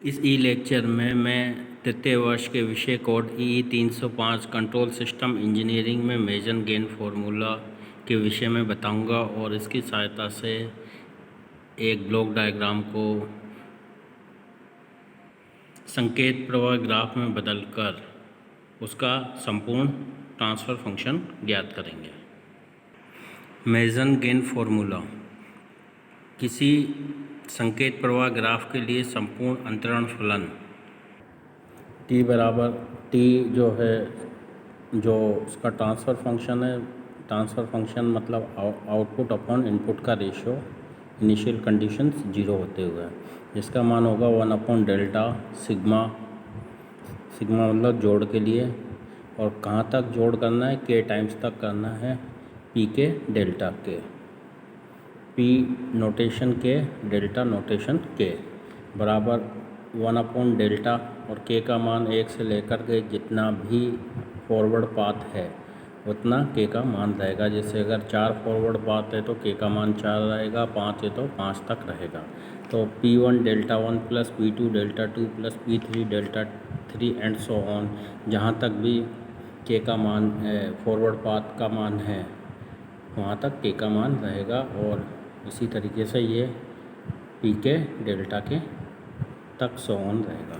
इस ई लेक्चर में मैं तृतीय वर्ष के विषय कोड ई 305 कंट्रोल सिस्टम इंजीनियरिंग में मेजन गेन फार्मूला के विषय में बताऊंगा और इसकी सहायता से एक ब्लॉक डायग्राम को संकेत प्रवाह ग्राफ में बदलकर उसका संपूर्ण ट्रांसफ़र फंक्शन ज्ञात करेंगे। मेजन गेन फार्मूला किसी संकेत प्रवाह ग्राफ के लिए संपूर्ण अंतरण फलन t बराबर t जो है जो उसका ट्रांसफ़र फंक्शन है। ट्रांसफ़र फंक्शन मतलब आउटपुट अपॉन इनपुट का रेशियो इनिशियल कंडीशंस 0 होते हुए, जिसका मान होगा 1 डेल्टा सिग्मा। सिग्मा मतलब जोड़ के लिए, और कहाँ तक जोड़ करना है, k टाइम्स तक करना है p के डेल्टा के, p नोटेशन के डेल्टा नोटेशन के बराबर 1 डेल्टा, और k का मान 1 से लेकर के जितना भी फॉरवर्ड पाथ है उतना k का मान रहेगा। जैसे अगर 4 फॉरवर्ड पाथ है तो k का मान 4 रहेगा, 5 है तो 5 तक रहेगा। तो p1 delta 1 plus p2 delta 2 plus p3 delta 3 and so on, जहाँ तक भी k का मान है, फॉरवर्ड पाथ का मान है, वहाँ तक k का मान रहेगा। और इसी तरीके से ये p के डेल्टा के तक सो ऑन रहेगा।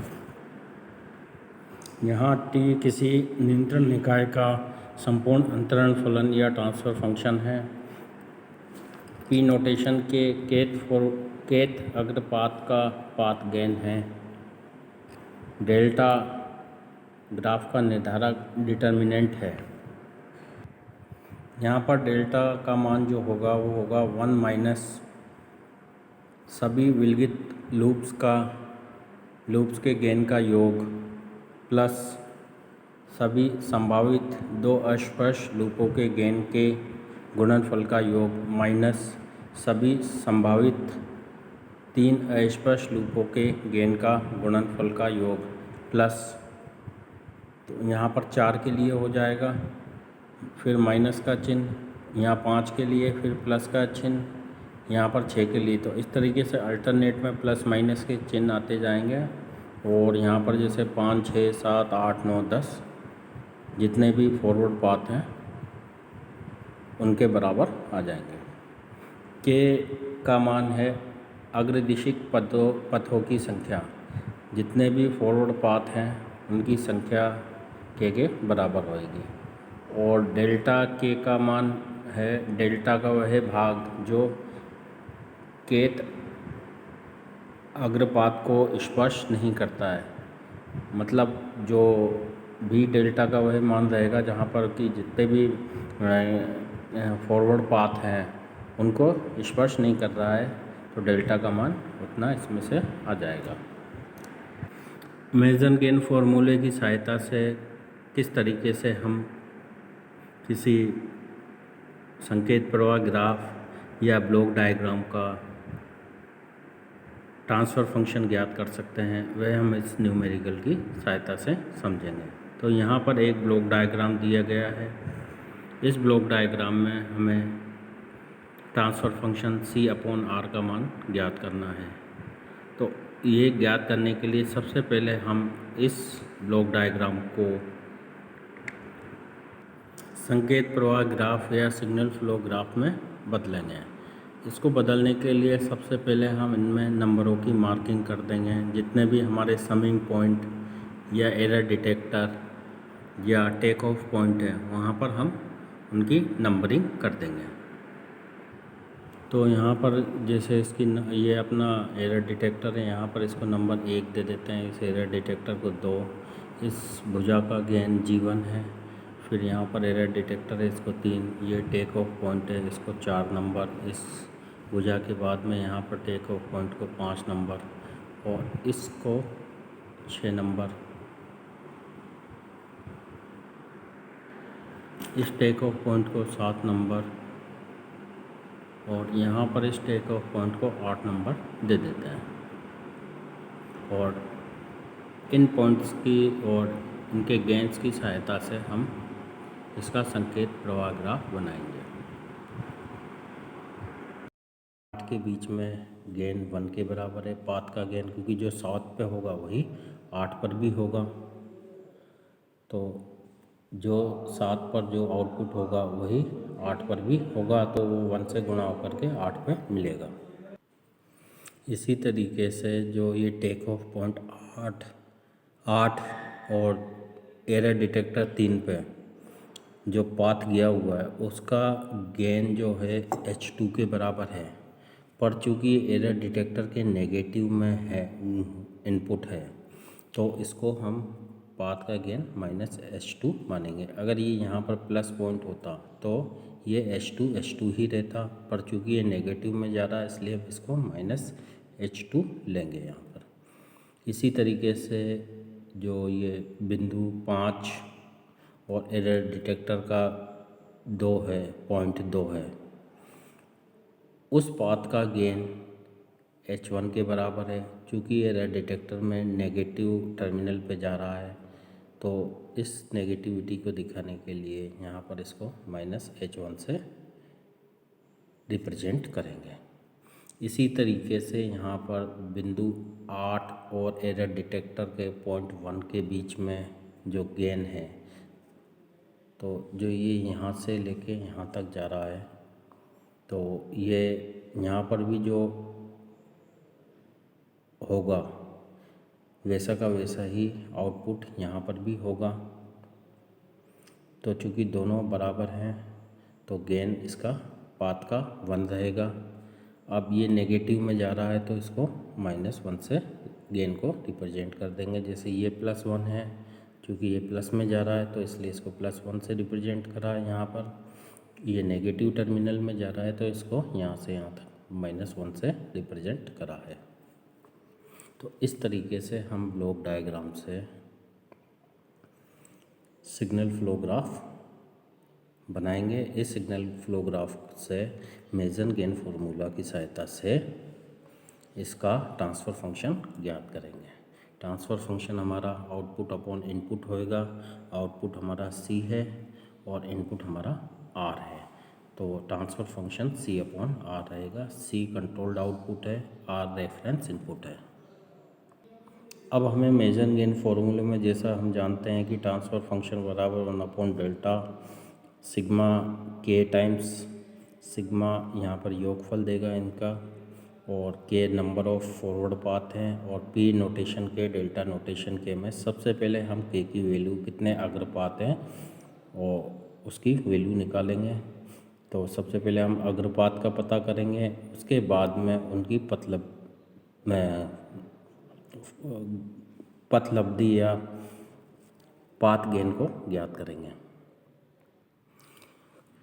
यहाँ t किसी नियंत्रण निकाय का संपूर्ण अंतरण फलन या ट्रांसफ़र फंक्शन है। p नोटेशन के केथ अग्रपात का पाथ गेन है। डेल्टा ग्राफ का निर्धारक डिटर्मिनेंट है। यहाँ पर डेल्टा का मान जो होगा वो होगा 1 माइनस सभी विलगित लूप्स के गेन का योग प्लस सभी संभावित 2 अस्पष्ट लूपों के गेन के गुणनफल का योग माइनस सभी संभावित 3 अस्पष्ट लूपों के गेन का गुणनफल का योग प्लस, तो यहाँ पर 4 के लिए हो जाएगा, फिर माइनस का चिन्ह, यहाँ 5 के लिए फिर प्लस का चिन्ह, यहाँ पर 6 के लिए। तो इस तरीके से अल्टरनेट में प्लस माइनस के चिन्ह आते जाएंगे, और यहाँ पर जैसे 5, 6, 7, 8, 9, 10 जितने भी फॉरवर्ड पाथ हैं उनके बराबर आ जाएंगे। k का मान है अग्रदिशिक पथों की संख्या, जितने भी फॉरवर्ड पाथ हैं उनकी संख्या k के बराबर होगी। और डेल्टा k का मान है डेल्टा का वह भाग जो केत अग्रपात को स्पर्श नहीं करता है, मतलब जो भी डेल्टा का वह मान रहेगा जहाँ पर कि जितने भी फॉरवर्ड पाथ हैं उनको स्पर्श नहीं कर रहा है, तो डेल्टा का मान उतना इसमें से आ जाएगा। मेजन गेन फार्मूले की सहायता से किस तरीके से हम किसी संकेत प्रवाह ग्राफ या ब्लॉक डायग्राम का ट्रांसफ़र फंक्शन ज्ञात कर सकते हैं, वह हम इस न्यूमेरिकल की सहायता से समझेंगे। तो यहाँ पर एक ब्लॉक डायग्राम दिया गया है। इस ब्लॉक डायग्राम में हमें ट्रांसफ़र फंक्शन c/r का मान ज्ञात करना है। तो ये ज्ञात करने के लिए सबसे पहले हम इस ब्लॉक डायग्राम को संकेत प्रवाह ग्राफ या सिग्नल फ्लो ग्राफ में बदलेंगे। इसको बदलने के लिए सबसे पहले हम इनमें नंबरों की मार्किंग कर देंगे। जितने भी हमारे समिंग पॉइंट या एरर डिटेक्टर या टेक ऑफ पॉइंट है, वहाँ पर हम उनकी नंबरिंग कर देंगे। तो यहाँ पर जैसे इसकी ये अपना एरर डिटेक्टर है, यहाँ पर इसको नंबर 1 दे देते हैं, इस एरर डिटेक्टर को 2। इस भुजा का गेन G1 है। फिर यहाँ पर एरर डिटेक्टर है, इसको 3। ये टेक ऑफ पॉइंट है, इसको 4 नंबर। इस भुजा के बाद में यहाँ पर टेक ऑफ पॉइंट को 5 नंबर, और इसको 6 नंबर। इस टेक ऑफ पॉइंट को 7 नंबर, और यहाँ पर इस टेक ऑफ पॉइंट को 8 नंबर दे देते हैं। और इन पॉइंट्स की और इनके गेन्स की सहायता से हम इसका संकेत प्रवाह ग्राफ बनाएंगे। के बीच में गेन 1 के बराबर है। पाथ का गेन क्योंकि जो 7 पे होगा वही 8 पर भी होगा, तो जो 7 पर जो आउटपुट होगा वही 8 पर भी होगा, तो वो 1 से गुणा होकर के 8 पे मिलेगा। इसी तरीके से जो ये टेक ऑफ पॉइंट 8 और एरर डिटेक्टर 3 पे जो पाथ गया हुआ है उसका गेन जो है H2 के बराबर है, पर चूँकि एरर डिटेक्टर के नेगेटिव में है, इनपुट है, तो इसको हम पाथ का गेन -H2 मानेंगे। अगर ये यहाँ पर प्लस पॉइंट होता तो ये H2 ही रहता, पर चूँकि ये नेगेटिव में जा रहा है इसलिए हम इसको -H2 लेंगे यहाँ पर। इसी तरीके से जो ये बिंदु 5 और एरर डिटेक्टर का 2 है, पॉइंट 2 है, उस पाथ का गेन H1 के बराबर है। चूँकि एरर डिटेक्टर में नेगेटिव टर्मिनल पे जा रहा है, तो इस नेगेटिविटी को दिखाने के लिए यहाँ पर इसको -H1 से रिप्रेजेंट करेंगे। इसी तरीके से यहाँ पर बिंदु 8 और एरर डिटेक्टर के पॉइंट 1 के बीच में जो गेन है, तो जो ये यहाँ से लेके यहाँ तक जा रहा है, तो ये यहाँ पर भी जो होगा वैसा का वैसा ही आउटपुट यहाँ पर भी होगा। तो चूँकि दोनों बराबर हैं तो गेन इसका पाथ का 1 रहेगा। अब ये नेगेटिव में जा रहा है तो इसको -1 से गेन को रिप्रेजेंट कर देंगे। जैसे ये +1 है, क्योंकि ये प्लस में जा रहा है तो इसलिए इसको +1 से रिप्रेजेंट करा है। यहाँ पर ये नेगेटिव टर्मिनल में जा रहा है तो इसको यहाँ से यहाँ तक -1 से रिप्रेजेंट करा है। तो इस तरीके से हम ब्लॉक डायग्राम से सिग्नल फ्लो ग्राफ बनाएंगे। इस सिग्नल फ्लो ग्राफ से मेसन गेन फार्मूला की सहायता से इसका ट्रांसफ़र फंक्शन ज्ञात करेंगे। ट्रांसफ़र फंक्शन हमारा आउटपुट अपॉन इनपुट होएगा। आउटपुट हमारा C है और इनपुट हमारा R है, तो ट्रांसफ़र फंक्शन C/R रहेगा। C कंट्रोल्ड आउटपुट है, R रेफरेंस इनपुट है। अब हमें मेसन गेन फार्मूले में जैसा हम जानते हैं कि ट्रांसफ़र फंक्शन बराबर 1/डेल्टा सिग्मा K टाइम्स सिग्मा, यहाँ पर योगफल देगा इनका, और K number of forward path हैं, और P नोटेशन के डेल्टा नोटेशन के में सबसे पहले हम K की वैल्यू कितने अग्रपात हैं और उसकी वैल्यू निकालेंगे। तो सबसे पहले हम अग्रपात का पता करेंगे, उसके बाद में उनकी पथलब्धि या पाथ गेन को ज्ञात करेंगे।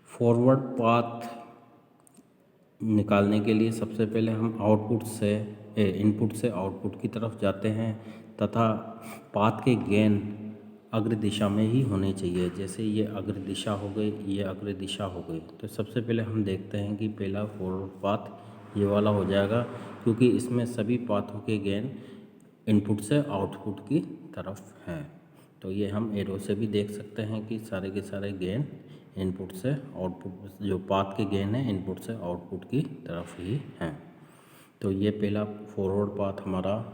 फॉरवर्ड पाथ निकालने के लिए सबसे पहले हम इनपुट से आउटपुट की तरफ जाते हैं, तथा पाथ के गेन अग्र दिशा में ही होने चाहिए। जैसे ये अग्र दिशा हो गई, ये अग्र दिशा हो गई, तो सबसे पहले हम देखते हैं कि पहला फॉरवर्ड पाथ ये वाला हो जाएगा, क्योंकि इसमें सभी पाथों के गेन इनपुट से आउटपुट की तरफ हैं। तो ये हम एरो से भी देख सकते हैं कि सारे के सारे गेन इनपुट से आउटपुट, जो पाथ के गेन है इनपुट से आउटपुट की तरफ ही हैं। तो ये पहला फॉरवर्ड पाथ हमारा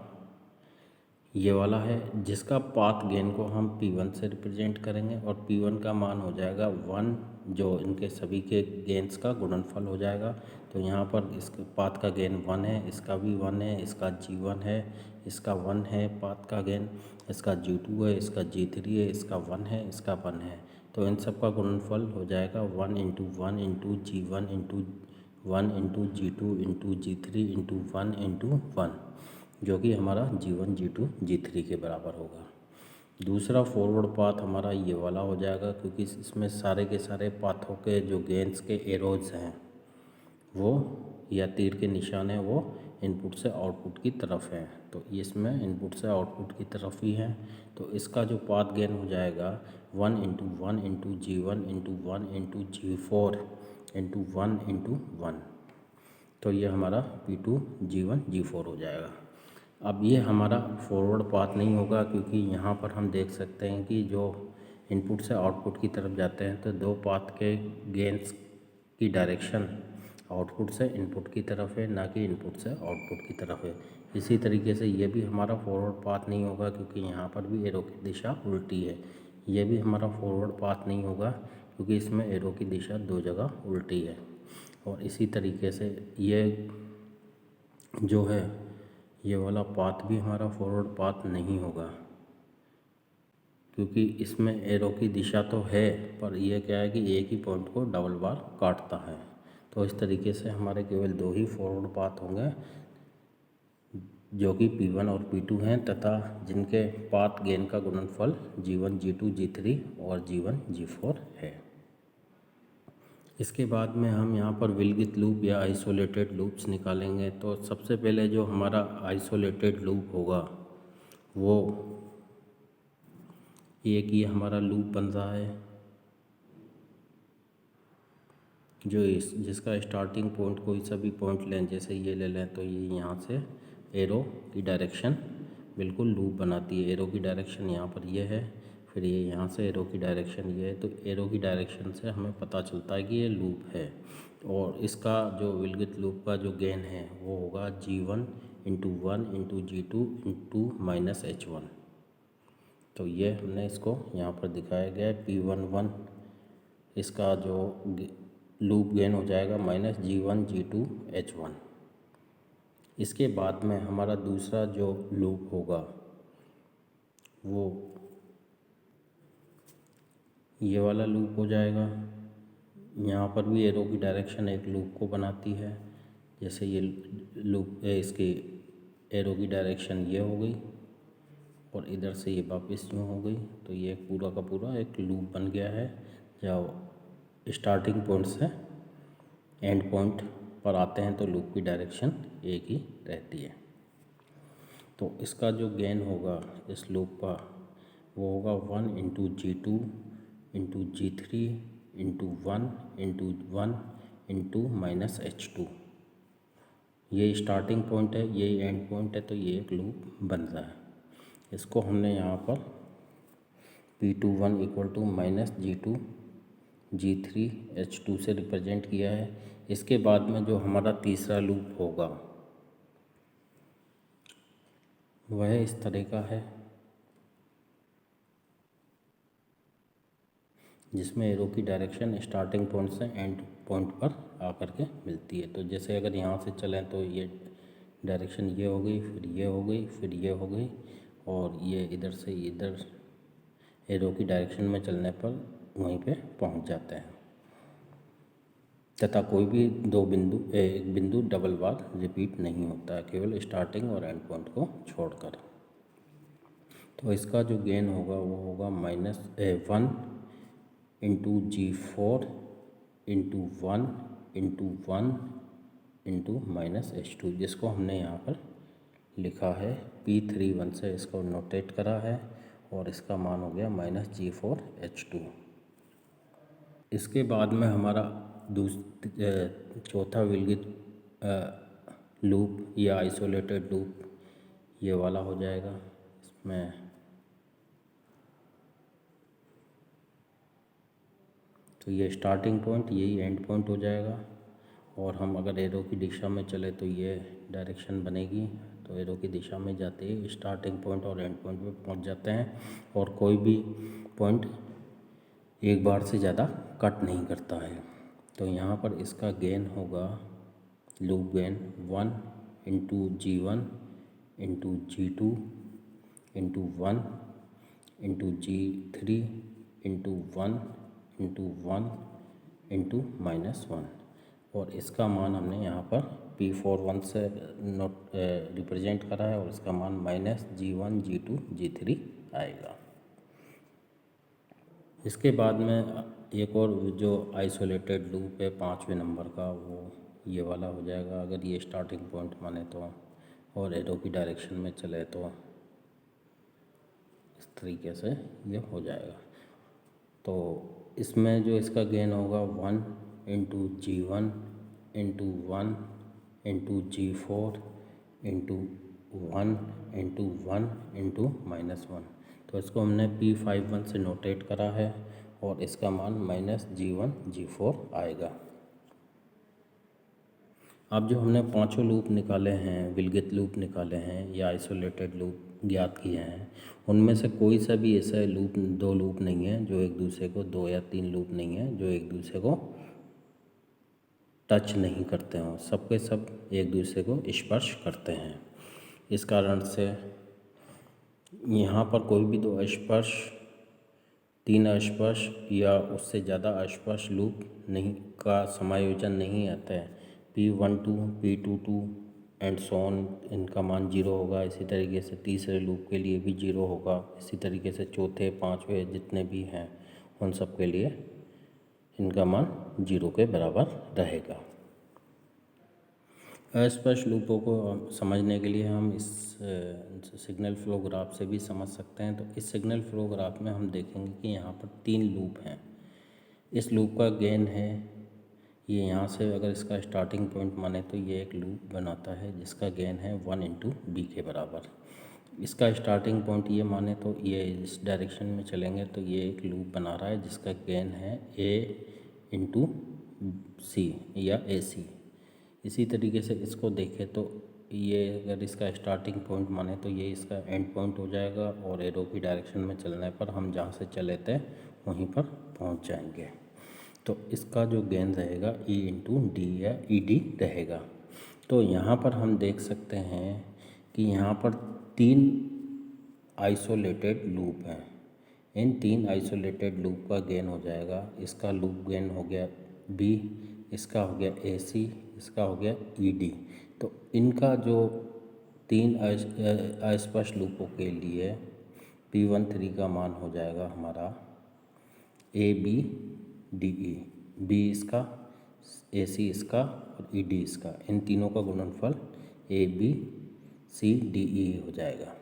ये वाला है, जिसका पाथ गेन को हम P1 से रिप्रेजेंट करेंगे, और P1 का मान हो जाएगा 1, जो इनके सभी के गेंस का गुणनफल हो जाएगा। तो यहाँ पर इसके पाथ का गेन 1 है, इसका भी 1 है, इसका G1 है, इसका 1 है पाथ का गेन, इसका G2 है, इसका G3 है, इसका 1 है, इसका 1 है। तो इन सब का गुणनफल हो जाएगा 1 × 1 × G1 × 1 × G2 × G3 × 1 × 1, जो कि हमारा G1 G2 G3 के बराबर होगा। दूसरा फॉरवर्ड पाथ हमारा ये वाला हो जाएगा, क्योंकि इसमें सारे के सारे पाथों के जो गेंस के एरोज हैं वो, या तीर के निशान हैं, वो इनपुट से आउटपुट की तरफ हैं। तो इसमें इनपुट से आउटपुट की तरफ ही है। तो इसका जो पाथ गेन हो जाएगा 1 × 1 × G1 × 1 × G4 × 1 × 1। तो ये हमारा P2 G1 G4 हो जाएगा। अब ये हमारा फॉरवर्ड पाथ नहीं होगा, क्योंकि यहाँ पर हम देख सकते हैं कि जो इनपुट से आउटपुट की तरफ जाते हैं तो दो पाथ के गेंस की डायरेक्शन आउटपुट से इनपुट की तरफ है, ना कि इनपुट से आउटपुट की तरफ है। इसी तरीके से ये भी हमारा फॉरवर्ड पाथ नहीं होगा, क्योंकि यहाँ पर भी एरो की दिशा उल्टी है। ये भी हमारा फॉरवर्ड पाथ नहीं होगा, क्योंकि इसमें एरो की दिशा 2 जगह उल्टी है। और इसी तरीके से ये जो है ये वाला पाथ भी हमारा फॉरवर्ड पाथ नहीं होगा, क्योंकि इसमें एरो की दिशा तो है, पर यह क्या है कि एक ही पॉइंट को डबल बार काटता है। तो इस तरीके से हमारे केवल 2 ही फॉरवर्ड पाथ होंगे, जो कि P1 और P2 हैं, तथा जिनके पाथ गेन का गुणनफल G1 G2 G3 और G1 G4 है। इसके बाद में हम यहाँ पर विलगित लूप या आइसोलेटेड लूप्स निकालेंगे। तो सबसे पहले जो हमारा आइसोलेटेड लूप होगा वो एक ये हमारा लूप बन रहा है, जो जिसका स्टार्टिंग पॉइंट कोई सा भी पॉइंट लें, जैसे ये ले लें, तो ये यहाँ से एरो की डायरेक्शन बिल्कुल लूप बनाती है। एरो की डायरेक्शन यहाँ पर ये है, फिर ये यहाँ से एरो की डायरेक्शन ये है। तो एरो की डायरेक्शन से हमें पता चलता है कि ये लूप है। और इसका जो विलगित लूप का जो गेन है वो होगा G1 into 1 into G2 into minus H1। तो ये हमने इसको यहाँ पर दिखाया गया है। P11 इसका जो लूप गेन हो जाएगा माइनस G1 G2 H1। इसके बाद में हमारा दूसरा जो लूप होगा वो ये वाला लूप हो जाएगा। यहाँ पर भी एरो की डायरेक्शन एक लूप को बनाती है। जैसे ये लूप इसकी एरो की डायरेक्शन ये हो गई और इधर से ये वापस यूँ हो गई, तो ये पूरा का पूरा एक लूप बन गया है। जब स्टार्टिंग पॉइंट से एंड पॉइंट पर आते हैं तो लूप की डायरेक्शन एक ही रहती है। तो इसका जो गेन होगा इस लूप का वो होगा 1 into G2 into G3 into 1 into 1 into minus H2। ये स्टार्टिंग पॉइंट है, ये एंड पॉइंट है, तो ये एक लूप बन रहा है। इसको हमने यहाँ पर P21 equal to minus G2 G3 H2 से रिप्रेजेंट किया है। इसके बाद में जो हमारा तीसरा लूप होगा वह इस तरह का है, जिसमें एरो की डायरेक्शन स्टार्टिंग पॉइंट से एंड पॉइंट पर आकर के मिलती है। तो जैसे अगर यहाँ से चलें तो ये डायरेक्शन ये हो गई, फिर ये हो गई, फिर ये हो गई, और ये इधर से इधर एरो की डायरेक्शन में चलने पर वहीं पे पहुँच जाते हैं, तथा कोई भी एक बिंदु डबल बार रिपीट नहीं होता है, केवल स्टार्टिंग और एंड पॉइंट को छोड़कर। तो इसका जो गेन होगा वो होगा minus 1 into G4 into 1 into 1 into minus H2, जिसको हमने यहाँ पर लिखा है P31 से इसको नोटेट करा है, और इसका मान हो गया माइनस G4 H2। इसके बाद में हमारा चौथा विलगित लूप या आइसोलेटेड लूप ये वाला हो जाएगा। इसमें तो ये स्टार्टिंग पॉइंट यही एंड पॉइंट हो जाएगा, और हम अगर एरो की दिशा में चले तो ये डायरेक्शन बनेगी। तो एरो की दिशा में जाते ही स्टार्टिंग पॉइंट और एंड पॉइंट पे पहुंच जाते हैं, और कोई भी पॉइंट एक बार से ज़्यादा कट नहीं करता है। तो यहाँ पर इसका गेन होगा loop gain 1 into G1 into G2 into 1 into G3 into 1 into 1 into minus 1, और इसका मान हमने यहाँ पर P41 से रिप्रेजेंट करा है, और इसका मान माइनस G1 G2 G3 आएगा। इसके बाद में एक और जो आइसोलेटेड लूप है 5वें नंबर का, वो ये वाला हो जाएगा। अगर ये स्टार्टिंग पॉइंट माने तो और एरो की डायरेक्शन में चले तो इस तरीके से ये हो जाएगा। तो इसमें जो इसका गेन होगा 1 into G1 into 1 into G4 into 1 into 1 into minus 1। तो इसको हमने P51 से नोटेट करा है, और इसका मान माइनस G1 G4 आएगा। अब जो हमने पांचों लूप निकाले हैं, विलगित लूप निकाले हैं या आइसोलेटेड लूप ज्ञात किए हैं, उनमें से कोई सा भी ऐसा लूप, दो लूप नहीं है जो एक दूसरे को, दो या तीन लूप नहीं है जो एक दूसरे को टच नहीं करते हों। सबके सब एक दूसरे को स्पर्श करते हैं। इस कारण से यहाँ पर कोई भी दो अस्पर्श, तीन अस्पर्श या उससे ज़्यादा अस्पर्श लूप नहीं का समायोजन नहीं आता है। P12, P22 and so on, इनका मान 0 होगा। इसी तरीके से तीसरे लूप के लिए भी 0 होगा। इसी तरीके से चौथे, पाँचवें जितने भी हैं उन सब के लिए इनका मान 0 के बराबर रहेगा। अस्पर्श लूपों को समझने के लिए हम इस सिग्नल फ्लो ग्राफ से भी समझ सकते हैं। तो इस सिग्नल फ्लो ग्राफ में हम देखेंगे कि यहाँ पर तीन लूप हैं। इस लूप का गेन है ये, यहाँ से अगर इसका स्टार्टिंग पॉइंट माने तो ये एक लूप बनाता है जिसका गेन है 1 × b के बराबर। इसका स्टार्टिंग पॉइंट ये माने तो ये इस डायरेक्शन में चलेंगे तो ये एक लूप बना रहा है जिसका गेन है a × c या ac। इसी तरीके से इसको देखें तो ये अगर इसका स्टार्टिंग पॉइंट माने तो ये इसका एंड पॉइंट हो जाएगा और एरो की डायरेक्शन में चलने पर हम जहाँ से चले थे वहीं पर पहुँच जाएंगे। तो इसका जो गेन रहेगा E × d या ED रहेगा। तो यहाँ पर हम देख सकते हैं कि यहाँ पर तीन आइसोलेटेड लूप हैं। इन तीन आइसोलेटेड लूप का गेन हो जाएगा, इसका लूप गेन हो गया B, इसका हो गया AC, इसका हो गया ED। तो इनका जो तीन अस्पर्श लूपों के लिए P13 का मान हो जाएगा हमारा ABDE, B इसका, AC इसका और ED इसका, इन तीनों का गुणनफल ABCDE हो जाएगा।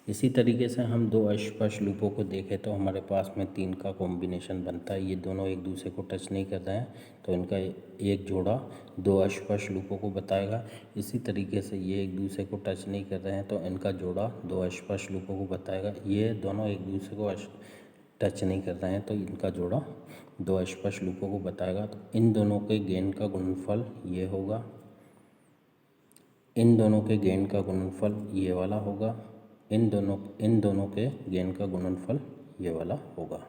इसी तरीके से हम दो अस्पर्श लूपों को देखें तो हमारे पास में तीन का कॉम्बिनेशन बनता है। ये दोनों एक दूसरे को टच नहीं कर रहे हैं तो इनका एक जोड़ा दो अस्पर्श लूपों को बताएगा। इसी तरीके से ये एक दूसरे को टच नहीं कर रहे हैं तो इनका जोड़ा दो अस्पर्श लूपों को बताएगा। ये दोनों एक दूसरे को टच नहीं कर रहे हैं तो इनका जोड़ा दो अस्पर्श लूपों को बताएगा। तो इन दोनों के गेन का गुणनफल ये होगा, इन दोनों के गेन का गुणनफल ये वाला होगा, इन दोनों के गेन का गुणनफल ये वाला होगा।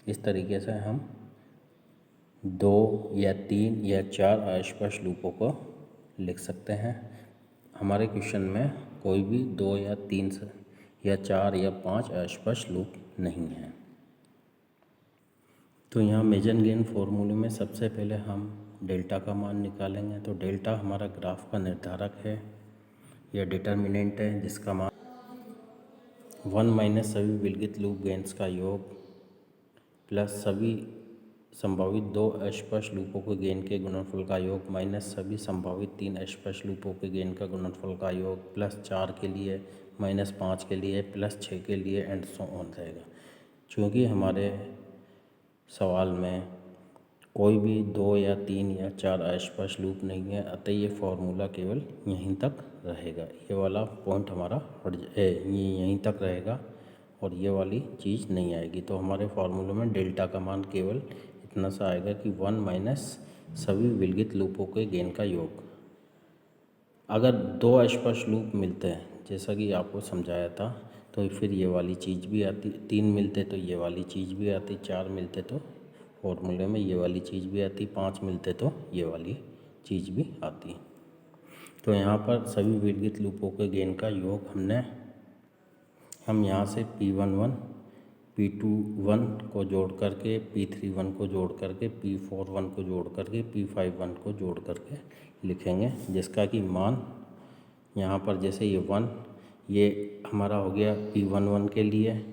इस तरीके से हम दो या तीन या चार अस्पर्श लूपों को लिख सकते हैं। हमारे क्वेश्चन में कोई भी दो या तीन या चार या पाँच अस्पर्श लूप नहीं है। तो यहाँ मेजन गेन फॉर्मूले में सबसे पहले हम डेल्टा का मान निकालेंगे। तो डेल्टा हमारा ग्राफ का निर्धारक है या डिटर्मिनेंट है जिसका मान 1 माइनस सभी विलगित लूप गेन्स का योग प्लस सभी संभावित दो अस्पर्श लूपों के गेन के गुणनफल का योग माइनस सभी संभावित तीन अस्पर्श लूपों के गेन का गुणनफल का योग प्लस 4 के लिए, माइनस 5 के लिए, प्लस 6 के लिए एंड सो ऑन रहेगा। क्योंकि हमारे सवाल में कोई भी दो या तीन या चार अस्पर्श लूप नहीं है, अतः ये फॉर्मूला केवल यहीं तक रहेगा। ये वाला पॉइंट हमारा यहीं तक रहेगा और ये वाली चीज़ नहीं आएगी। तो हमारे फार्मूले में डेल्टा का मान केवल इतना सा आएगा कि 1 माइनस सभी विलगित लूपों के गेन का योग। अगर दो अस्पर्श लूप मिलते हैं जैसा कि आपको समझाया था तो फिर ये वाली चीज़ भी आती, तीन मिलते तो ये वाली चीज़ भी आती, चार मिलते तो फॉर्मूले में ये वाली चीज़ भी आती, पाँच मिलते तो ये वाली चीज़ भी आती। तो यहाँ पर सभी विलगित लूपों के गेन का योग हम यहाँ से P11, P21 को जोड़ करके, P31 को जोड़ करके, P41 को जोड़ करके, P51 को जोड़ करके लिखेंगे, जिसका कि मान यहाँ पर जैसे ये 1 ये हमारा हो गया P11 के लिए,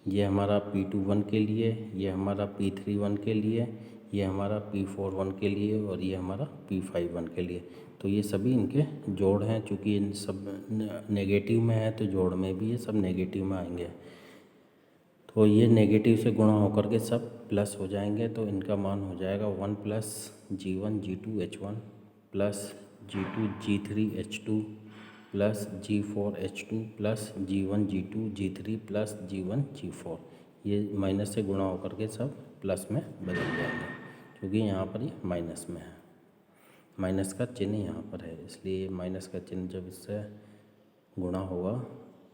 ये हमारा P21 के लिए, ये हमारा P31 के लिए, ये हमारा P41 के लिए और ये हमारा P51 के लिए। तो ये सभी इनके जोड़ हैं। चूँकि इन सब नेगेटिव में है तो जोड़ में भी ये सब नेगेटिव में आएंगे। तो ये नेगेटिव से गुणा होकर के सब प्लस हो जाएंगे। तो इनका मान हो जाएगा 1 plus G1 G2 H1 plus G2 G3 H2 plus G4 H2 plus G1 G2 G3 plus G1 G4। ये माइनस से गुणा होकर के सब प्लस में बदल जाएंगे क्योंकि यहाँ पर ये माइनस में है। माइनस का चिन्ह यहाँ पर है, इसलिए माइनस का चिन्ह जब इससे गुणा होगा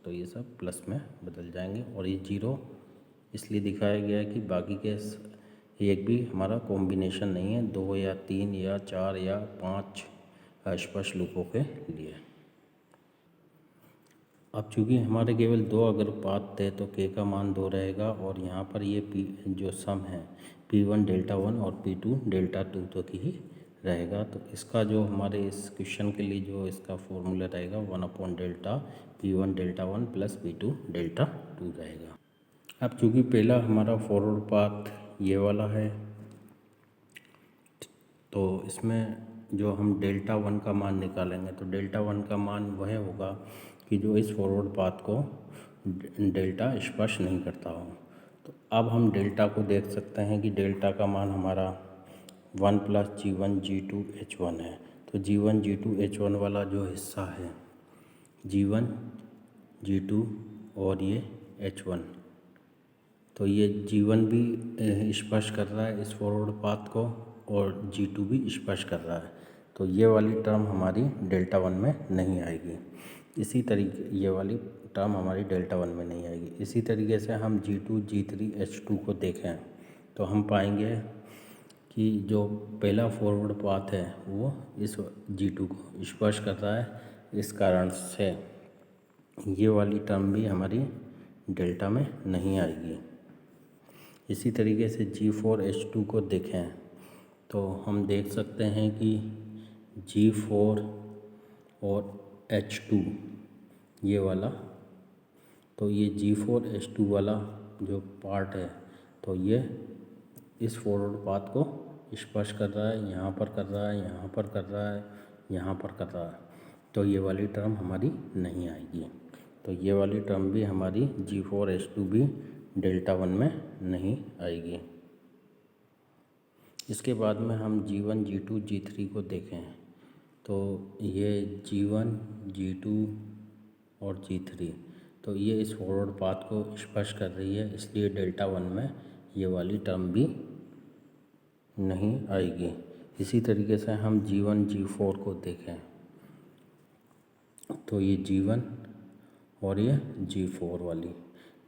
तो ये सब प्लस में बदल जाएंगे। और ये जीरो इसलिए दिखाया गया है कि बाकी के एक भी हमारा कॉम्बिनेशन नहीं है 2 या 3 या 4 या 5 अस्पष्ट लूपों के लिए। अब चूँकि हमारे केवल 2 अगर पाथ थे तो k का मान 2 रहेगा, और यहाँ पर ये p जो सम है p1 डेल्टा 1 और p2 डेल्टा 2 तक ही रहेगा। तो इसका जो हमारे इस क्वेश्चन के लिए जो इसका फॉर्मूला रहेगा 1 delta p1 delta 1 plus p2 delta 2 रहेगा। अब चूँकि पहला हमारा फॉरवर्ड पाथ ये वाला है, तो इसमें जो हम डेल्टा 1 का मान निकालेंगे तो डेल्टा 1 का मान वह होगा कि जो इस फॉरवर्ड पाथ को डेल्टा स्पर्श नहीं करता हो। तो अब हम डेल्टा को देख सकते हैं कि डेल्टा का मान हमारा 1 प्लस G1 G2 H1 है। तो G1 G2 H1 वाला जो हिस्सा है G1 G2 और ये H1, तो ये G1 भी स्पर्श कर रहा है इस फॉरवर्ड पाथ को और G2 भी स्पर्श कर रहा है। तो ये वाली टर्म हमारी डेल्टा 1 में नहीं आएगी। इसी तरीके ये वाली टर्म हमारी डेल्टा 1 में नहीं आएगी। इसी तरीके से हम G2 G3 H2 को देखें तो हम पाएंगे कि जो पहला फॉरवर्ड पाथ है वो इस G2 को स्पर्श कर रहा है, इस कारण से ये वाली टर्म भी हमारी डेल्टा में नहीं आएगी। इसी तरीके से G4 H2 को देखें तो हम देख सकते हैं कि G4 और H2 ये वाला, तो ये G4 H2 वाला जो पार्ट है तो ये इस फॉरवर्ड पाथ को स्पर्श कर रहा है, यहाँ पर कर रहा है, यहाँ पर कर रहा है, यहाँ पर कर रहा है। तो ये वाली टर्म हमारी नहीं आएगी। तो ये वाली टर्म भी हमारी G4 H2 भी डेल्टा 1 में नहीं आएगी। इसके बाद में हम G1 G2 G3 को देखें तो ये G1 G2 और G3, तो ये इस फॉरवर्ड पाथ को स्पर्श कर रही है, इसलिए डेल्टा 1 में ये वाली टर्म भी नहीं आएगी। इसी तरीके से हम G1 G4 को देखें तो ये G1 और ये G4 वाली,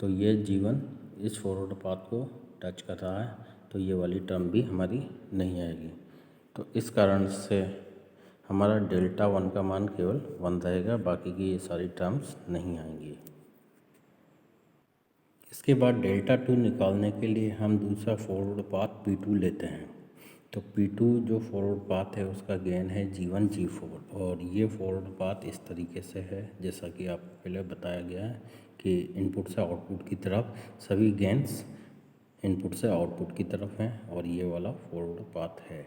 तो ये G1 इस फॉरवर्ड पाथ को टच कर रहा है, तो ये वाली टर्म भी हमारी नहीं आएगी। तो इस कारण से हमारा डेल्टा 1 का मान केवल 1 रहेगा, बाकी की ये सारी टर्म्स नहीं आएंगी। इसके बाद डेल्टा 2 निकालने के लिए हम दूसरा फॉरवर्ड पाथ P2 लेते हैं। तो P2 जो फॉरवर्ड पाथ है उसका गेन है G1 G4, और ये फॉरवर्ड पाथ इस तरीके से है जैसा कि आपको पहले बताया गया है कि इनपुट से आउटपुट की तरफ सभी गेन्स इनपुट से आउटपुट की तरफ हैं, और ये वाला फॉरवर्ड पाथ है।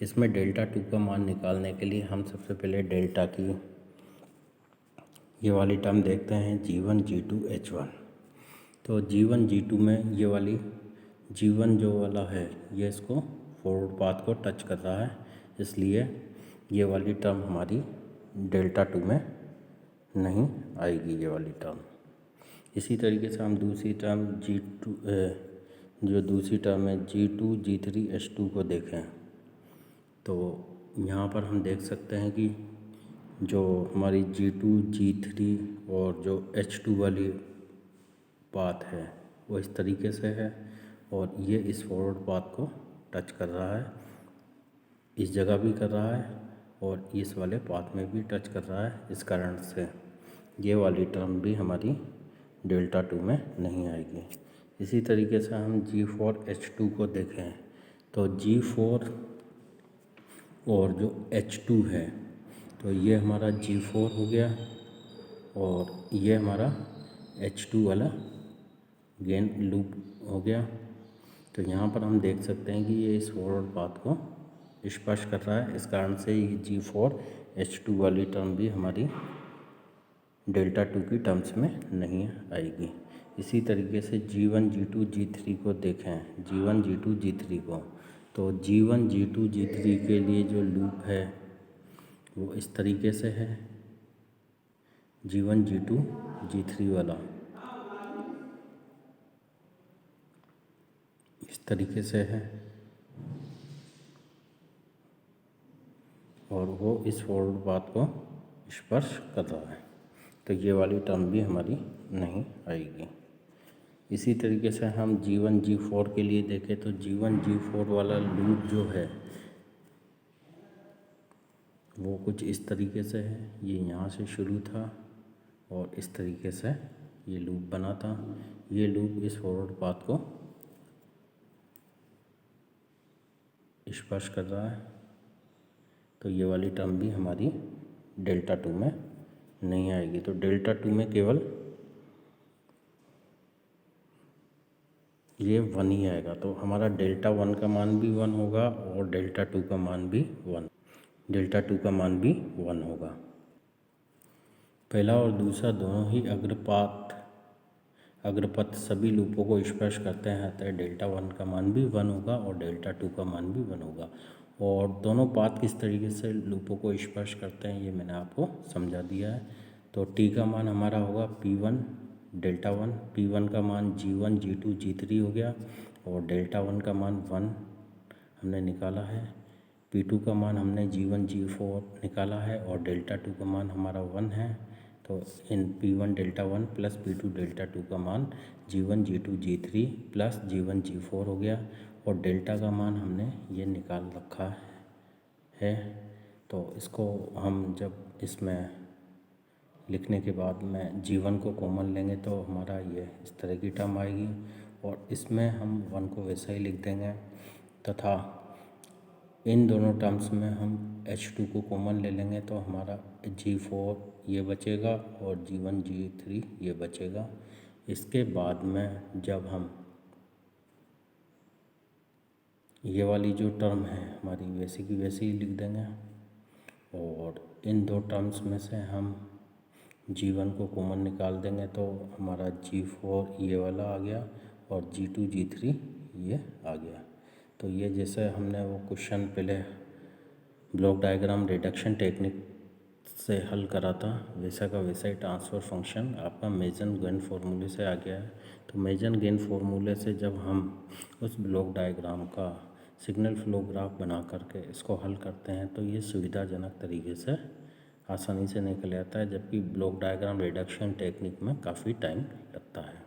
इसमें डेल्टा 2 का मान निकालने के लिए हम सबसे पहले डेल्टा की ये वाली टर्म देखते हैं G1 G2 H1। तो G1 G2 में ये वाली G1 जो वाला है ये इसको फॉरवर्ड पाथ को टच कर रहा है, इसलिए ये वाली टर्म हमारी डेल्टा 2 में नहीं आएगी ये वाली टर्म। इसी तरीके से हम दूसरी टर्म G2 जो दूसरी टर्म है G2 G3 H2 को देखें तो यहाँ पर हम देख सकते हैं कि जो हमारी G2 G3 और जो H2 वाली पाथ है वो इस तरीके से है, और ये इस फॉरवर्ड पाथ को टच कर रहा है, इस जगह भी कर रहा है और इस वाले पाथ में भी टच कर रहा है। इस कारण से ये वाली टर्म भी हमारी डेल्टा 2 में नहीं आएगी। इसी तरीके से हम G4 H2 को देखें तो G4 और जो H2 है तो ये हमारा G4 हो गया और ये हमारा H2 वाला गेन लूप हो गया। तो यहाँ पर हम देख सकते हैं कि ये इस फॉरवर्ड पाथ को स्पर्श कर रहा है, इस कारण से ये G4 H2 वाली टर्म भी हमारी डेल्टा 2 की टर्म्स में नहीं आएगी। इसी तरीके से G1 G2 G3 को देखें G1 G2 G3 को, तो G1 G2 G3 के लिए जो लूप है वो इस तरीके से है G1 G2 G3 वाला इस तरीके से है। और वो इस फॉरवर्ड पाथ को स्पर्श कर रहा है, तो ये वाली टर्म भी हमारी नहीं आएगी। इसी तरीके से हम G1 G4 के लिए देखें तो G1 G4 वाला लूप जो है वो कुछ इस तरीके से है। ये यहाँ से शुरू था और इस तरीके से ये लूप बना था। ये लूप इस फॉरवर्ड पाथ को स्पर्श कर रहा है, तो ये वाली टर्म भी हमारी डेल्टा 2 में नहीं आएगी। तो डेल्टा 2 में केवल ये 1 ही आएगा, तो हमारा डेल्टा 1 का मान भी 1 होगा और डेल्टा 2 का मान भी 1 होगा। पहला और दूसरा दोनों ही अग्रपथ सभी लूपों को स्पर्श करते हैं, अतः डेल्टा 1 का मान भी 1 होगा और डेल्टा 2 का मान भी 1 होगा। और दोनों पाथ किस तरीके से लूपों को स्पर्श करते हैं ये मैंने आपको समझा दिया है। तो टी का मान हमारा होगा P1 डेल्टा 1, P1 का मान G1 G2 G3 हो गया और डेल्टा 1 का मान 1 हमने निकाला है। P2 का मान हमने G1 G4 निकाला है और डेल्टा 2 का मान हमारा 1 है। तो इन P1 delta 1 plus P2 delta 2 का मान G1 G2 G3 plus G1 G4 हो गया और डेल्टा का मान हमने ये निकाल रखा है। तो इसको हम जब इसमें लिखने के बाद में G1 को कॉमन लेंगे तो हमारा ये इस तरह की टर्म आएगी और इसमें हम 1 को वैसा ही लिख देंगे तथा इन दोनों टर्म्स में हम H2 को कॉमन ले लेंगे तो हमारा G4 ये बचेगा और G1 G3 ये बचेगा। इसके बाद में जब हम ये वाली जो टर्म है हमारी वैसी की वैसी ही लिख देंगे और इन दो टर्म्स में से हम G1 को कॉमन निकाल देंगे तो हमारा G4 ये वाला आ गया और G2 G3 ये आ गया। तो ये जैसे हमने वो क्वेश्चन पहले ब्लॉक डायग्राम रिडक्शन टेक्निक से हल करा था वैसा का वैसा ही ट्रांसफ़र फंक्शन आपका मेसन गेन फार्मूले से आ गया है। तो मेसन गेन फार्मूले से जब हम उस ब्लॉक डायग्राम का सिग्नल फ्लो ग्राफ बना करके इसको हल करते हैं तो ये सुविधाजनक तरीके से आसानी से निकल आता है, जबकि ब्लॉक डायग्राम रिडक्शन टेक्निक में काफ़ी टाइम लगता है।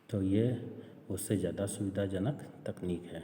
तो ये उससे ज़्यादा सुविधाजनक तकनीक है।